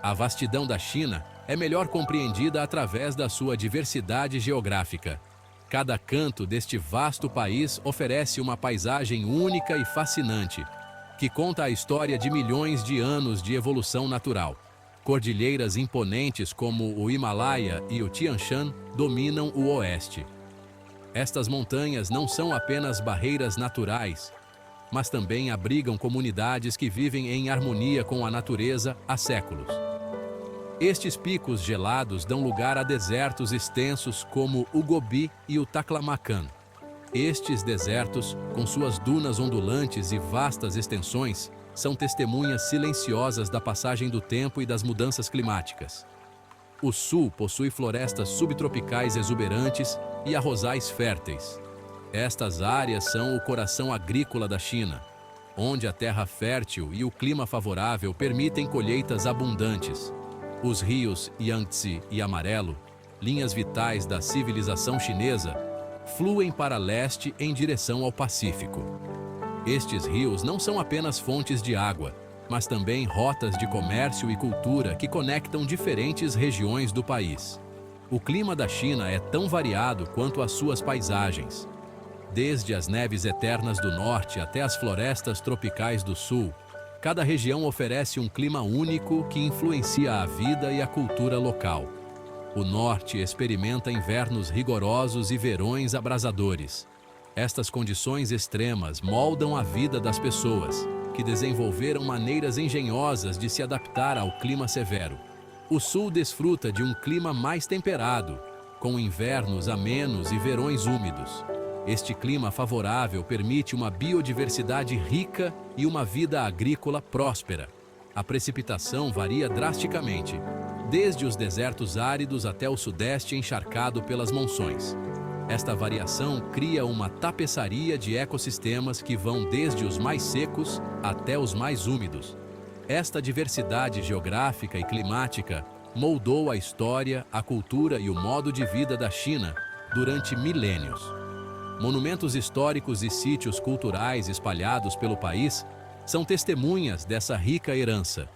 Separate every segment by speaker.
Speaker 1: A vastidão da China é melhor compreendida através da sua diversidade geográfica. Cada canto deste vasto país oferece uma paisagem única e fascinante, que conta a história de milhões de anos de evolução natural. Cordilheiras imponentes como o Himalaia e o Tian Shan dominam o oeste. Estas montanhas não são apenas barreiras naturais, mas também abrigam comunidades que vivem em harmonia com a natureza há séculos. Estes picos gelados dão lugar a desertos extensos como o Gobi e o Taklamakan. Estes desertos, com suas dunas ondulantes e vastas extensões, são testemunhas silenciosas da passagem do tempo e das mudanças climáticas. O sul possui florestas subtropicais exuberantes e arrozais férteis. Estas áreas são o coração agrícola da China, onde a terra fértil e o clima favorável permitem colheitas abundantes. Os rios Yangtze e Amarelo, linhas vitais da civilização chinesa, fluem para leste em direção ao Pacífico. Estes rios não são apenas fontes de água, mas também rotas de comércio e cultura que conectam diferentes regiões do país. O clima da China é tão variado quanto as suas paisagens. Desde as neves eternas do norte até as florestas tropicais do sul, cada região oferece um clima único que influencia a vida e a cultura local. O norte experimenta invernos rigorosos e verões abrasadores. Estas condições extremas moldam a vida das pessoas, que desenvolveram maneiras engenhosas de se adaptar ao clima severo. O sul desfruta de um clima mais temperado, com invernos amenos e verões úmidos. Este clima favorável permite uma biodiversidade rica e uma vida agrícola próspera. A precipitação varia drasticamente, desde os desertos áridos até o sudeste encharcado pelas monções. Esta variação cria uma tapeçaria de ecossistemas que vão desde os mais secos até os mais úmidos. Esta diversidade geográfica e climática moldou a história, a cultura e o modo de vida da China durante milênios. Monumentos históricos e sítios culturais espalhados pelo país são testemunhas dessa rica herança.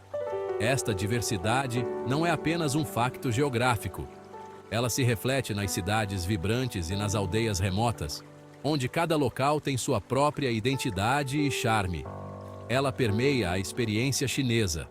Speaker 1: Esta diversidade não é apenas um facto geográfico. Ela se reflete nas cidades vibrantes e nas aldeias remotas, onde cada local tem sua própria identidade e charme. Ela permeia a experiência chinesa.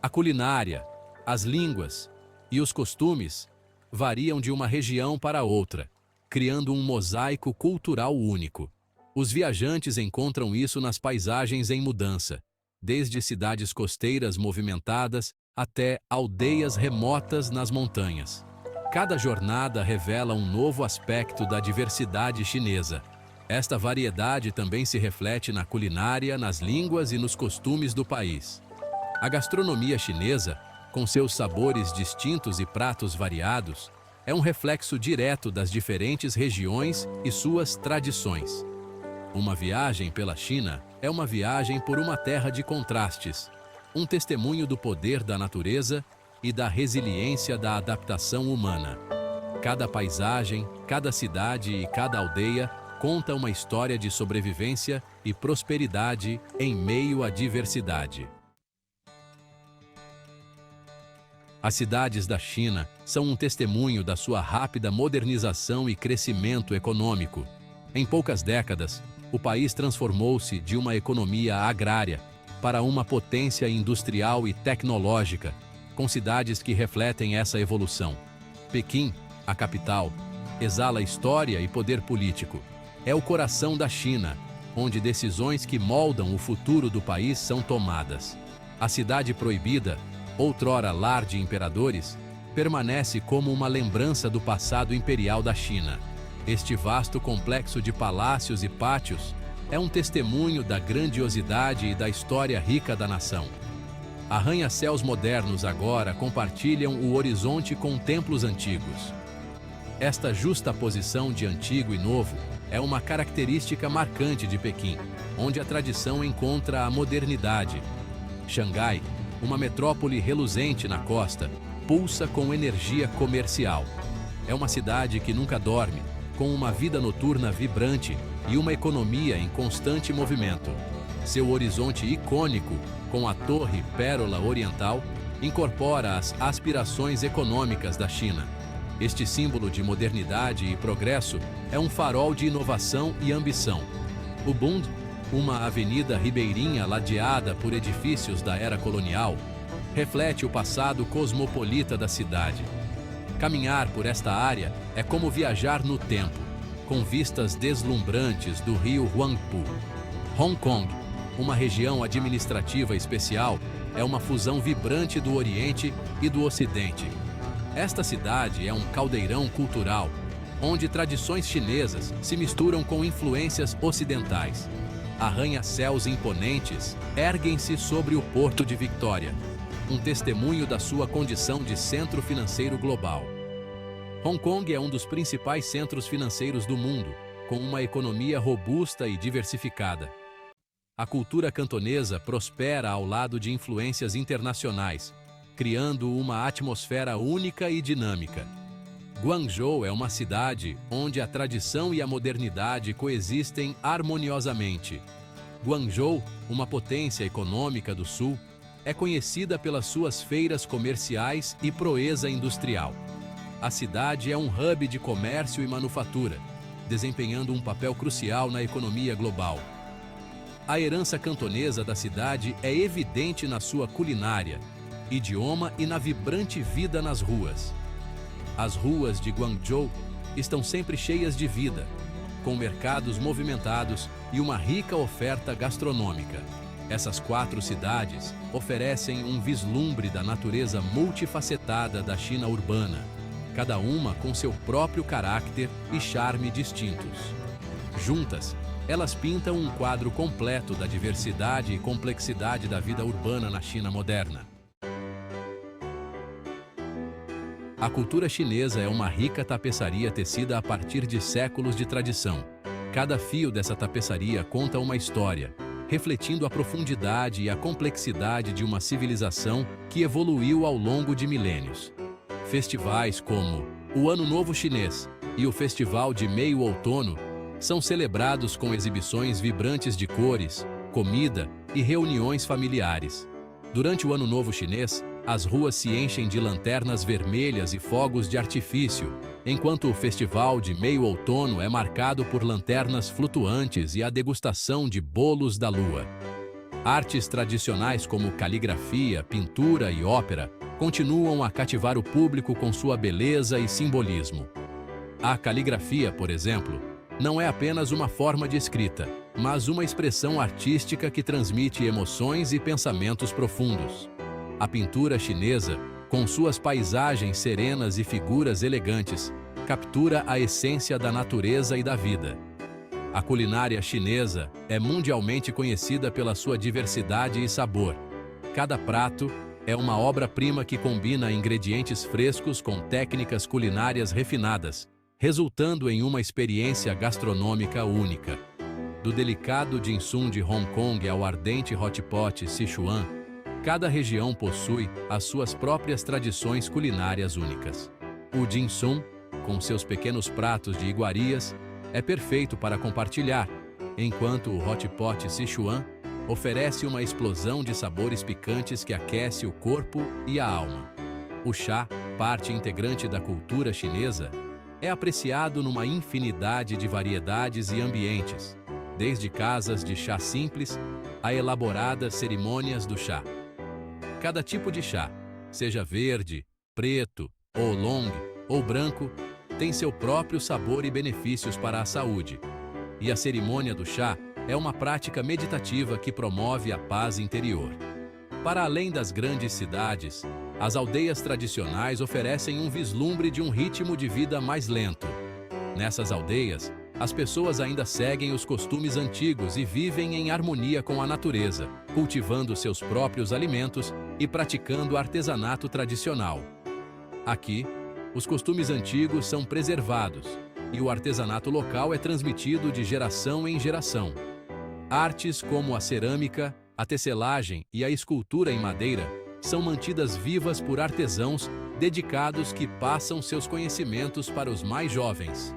Speaker 1: A culinária, as línguas e os costumes variam de uma região para outra, criando um mosaico cultural único. Os viajantes encontram isso nas paisagens em mudança, desde cidades costeiras movimentadas até aldeias remotas nas montanhas. Cada jornada revela um novo aspecto da diversidade chinesa. Esta variedade também se reflete na culinária, nas línguas e nos costumes do país. A gastronomia chinesa, com seus sabores distintos e pratos variados, é um reflexo direto das diferentes regiões e suas tradições. Uma viagem pela China é uma viagem por uma terra de contrastes, um testemunho do poder da natureza e da resiliência da adaptação humana. Cada paisagem, cada cidade e cada aldeia conta uma história de sobrevivência e prosperidade em meio à diversidade. As cidades da China são um testemunho da sua rápida modernização e crescimento econômico. Em poucas décadas, o país transformou-se de uma economia agrária para uma potência industrial e tecnológica, com cidades que refletem essa evolução. Pequim, a capital, exala história e poder político. É o coração da China, onde decisões que moldam o futuro do país são tomadas. A cidade proibida, outrora lar de imperadores, permanece como uma lembrança do passado imperial da China. Este vasto complexo de palácios e pátios é um testemunho da grandiosidade e da história rica da nação. Arranha-céus modernos agora compartilham o horizonte com templos antigos. Esta justaposição de antigo e novo é uma característica marcante de Pequim, onde a tradição encontra a modernidade. Xangai, uma metrópole reluzente na costa, pulsa com energia comercial. É uma cidade que nunca dorme, com uma vida noturna vibrante e uma economia em constante movimento. Seu horizonte icônico, com a Torre Pérola Oriental, incorpora as aspirações econômicas da China. Este símbolo de modernidade e progresso é um farol de inovação e ambição. O Bund, uma avenida ribeirinha ladeada por edifícios da era colonial, reflete o passado cosmopolita da cidade. Caminhar por esta área é como viajar no tempo, com vistas deslumbrantes do rio Huangpu. Hong Kong, uma região administrativa especial, é uma fusão vibrante do Oriente e do Ocidente. Esta cidade é um caldeirão cultural, onde tradições chinesas se misturam com influências ocidentais. Arranha-céus imponentes erguem-se sobre o Porto de Vitória, um testemunho da sua condição de centro financeiro global. Hong Kong é um dos principais centros financeiros do mundo, com uma economia robusta e diversificada. A cultura cantonesa prospera ao lado de influências internacionais, criando uma atmosfera única e dinâmica. Guangzhou é uma cidade onde a tradição e a modernidade coexistem harmoniosamente. Guangzhou, uma potência econômica do sul, é conhecida pelas suas feiras comerciais e proeza industrial. A cidade é um hub de comércio e manufatura, desempenhando um papel crucial na economia global. A herança cantonesa da cidade é evidente na sua culinária, idioma e na vibrante vida nas ruas. As ruas de Guangzhou estão sempre cheias de vida, com mercados movimentados e uma rica oferta gastronômica. Essas 4 cidades oferecem um vislumbre da natureza multifacetada da China urbana, cada uma com seu próprio caráter e charme distintos. Juntas, elas pintam um quadro completo da diversidade e complexidade da vida urbana na China moderna. A cultura chinesa é uma rica tapeçaria tecida a partir de séculos de tradição. Cada fio dessa tapeçaria conta uma história, refletindo a profundidade e a complexidade de uma civilização que evoluiu ao longo de milênios. Festivais como o Ano Novo Chinês e o Festival de Meio-Outono são celebrados com exibições vibrantes de cores, comida e reuniões familiares. Durante o Ano Novo Chinês, as ruas se enchem de lanternas vermelhas e fogos de artifício, enquanto o Festival de Meio-Outono é marcado por lanternas flutuantes e a degustação de bolos da lua. Artes tradicionais como caligrafia, pintura e ópera continuam a cativar o público com sua beleza e simbolismo. A caligrafia, por exemplo, não é apenas uma forma de escrita, mas uma expressão artística que transmite emoções e pensamentos profundos. A pintura chinesa, com suas paisagens serenas e figuras elegantes, captura a essência da natureza e da vida. A culinária chinesa é mundialmente conhecida pela sua diversidade e sabor. Cada prato é uma obra-prima que combina ingredientes frescos com técnicas culinárias refinadas, resultando em uma experiência gastronômica única. Do delicado dim sum de Hong Kong ao ardente hot pot Sichuan, cada região possui as suas próprias tradições culinárias únicas. O dim sum, com seus pequenos pratos de iguarias, é perfeito para compartilhar, enquanto o hot pot Sichuan oferece uma explosão de sabores picantes que aquece o corpo e a alma. O chá, parte integrante da cultura chinesa, é apreciado numa infinidade de variedades e ambientes, desde casas de chá simples a elaboradas cerimônias do chá. Cada tipo de chá, seja verde, preto, oolong ou branco, tem seu próprio sabor e benefícios para a saúde. E a cerimônia do chá é uma prática meditativa que promove a paz interior. Para além das grandes cidades, as aldeias tradicionais oferecem um vislumbre de um ritmo de vida mais lento. Nessas aldeias, as pessoas ainda seguem os costumes antigos e vivem em harmonia com a natureza, cultivando seus próprios alimentos e praticando artesanato tradicional. Aqui, os costumes antigos são preservados e o artesanato local é transmitido de geração em geração. Artes como a cerâmica, a tecelagem e a escultura em madeira são mantidas vivas por artesãos dedicados que passam seus conhecimentos para os mais jovens.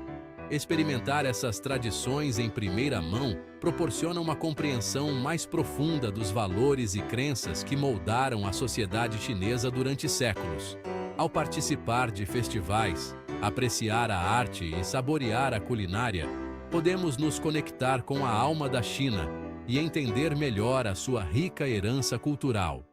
Speaker 1: Experimentar essas tradições em primeira mão proporciona uma compreensão mais profunda dos valores e crenças que moldaram a sociedade chinesa durante séculos. Ao participar de festivais, apreciar a arte e saborear a culinária, podemos nos conectar com a alma da China e entender melhor a sua rica herança cultural.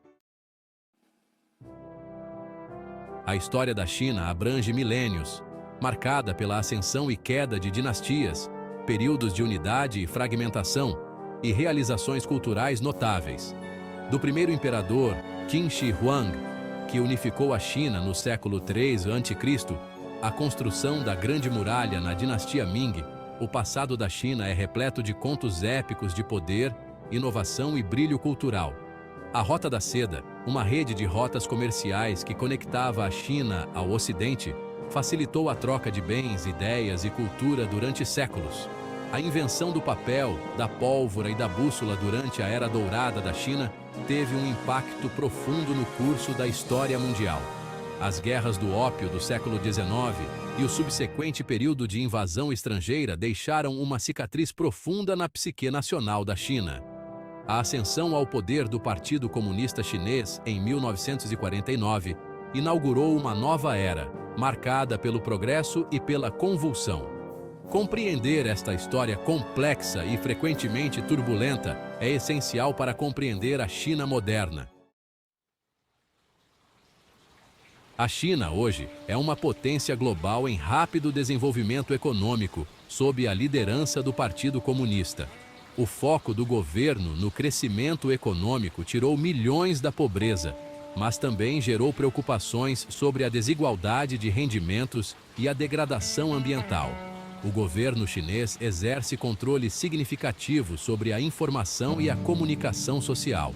Speaker 1: A história da China abrange milênios, marcada pela ascensão e queda de dinastias, períodos de unidade e fragmentação e realizações culturais notáveis. Do primeiro imperador, Qin Shi Huang, que unificou a China no século III a.C., à construção da Grande Muralha na dinastia Ming, o passado da China é repleto de contos épicos de poder, inovação e brilho cultural. A Rota da Seda, uma rede de rotas comerciais que conectava a China ao Ocidente, facilitou a troca de bens, ideias e cultura durante séculos. A invenção do papel, da pólvora e da bússola durante a Era Dourada da China teve um impacto profundo no curso da história mundial. As guerras do ópio do século XIX e o subsequente período de invasão estrangeira deixaram uma cicatriz profunda na psique nacional da China. A ascensão ao poder do Partido Comunista Chinês em 1949 inaugurou uma nova era, marcada pelo progresso e pela convulsão. Compreender esta história complexa e frequentemente turbulenta é essencial para compreender a China moderna. A China, hoje, é uma potência global em rápido desenvolvimento econômico, sob a liderança do Partido Comunista. O foco do governo no crescimento econômico tirou milhões da pobreza, mas também gerou preocupações sobre a desigualdade de rendimentos e a degradação ambiental. O governo chinês exerce controle significativo sobre a informação e a comunicação social.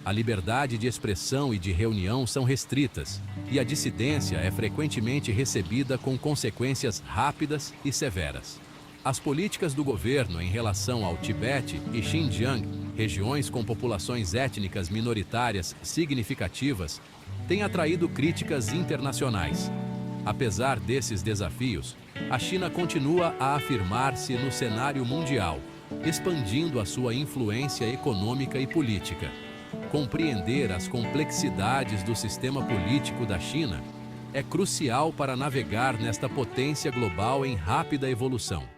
Speaker 1: A liberdade de expressão e de reunião são restritas, e a dissidência é frequentemente recebida com consequências rápidas e severas. As políticas do governo em relação ao Tibete e Xinjiang, regiões com populações étnicas minoritárias significativas, têm atraído críticas internacionais. Apesar desses desafios, a China continua a afirmar-se no cenário mundial, expandindo a sua influência econômica e política. Compreender as complexidades do sistema político da China é crucial para navegar nesta potência global em rápida evolução.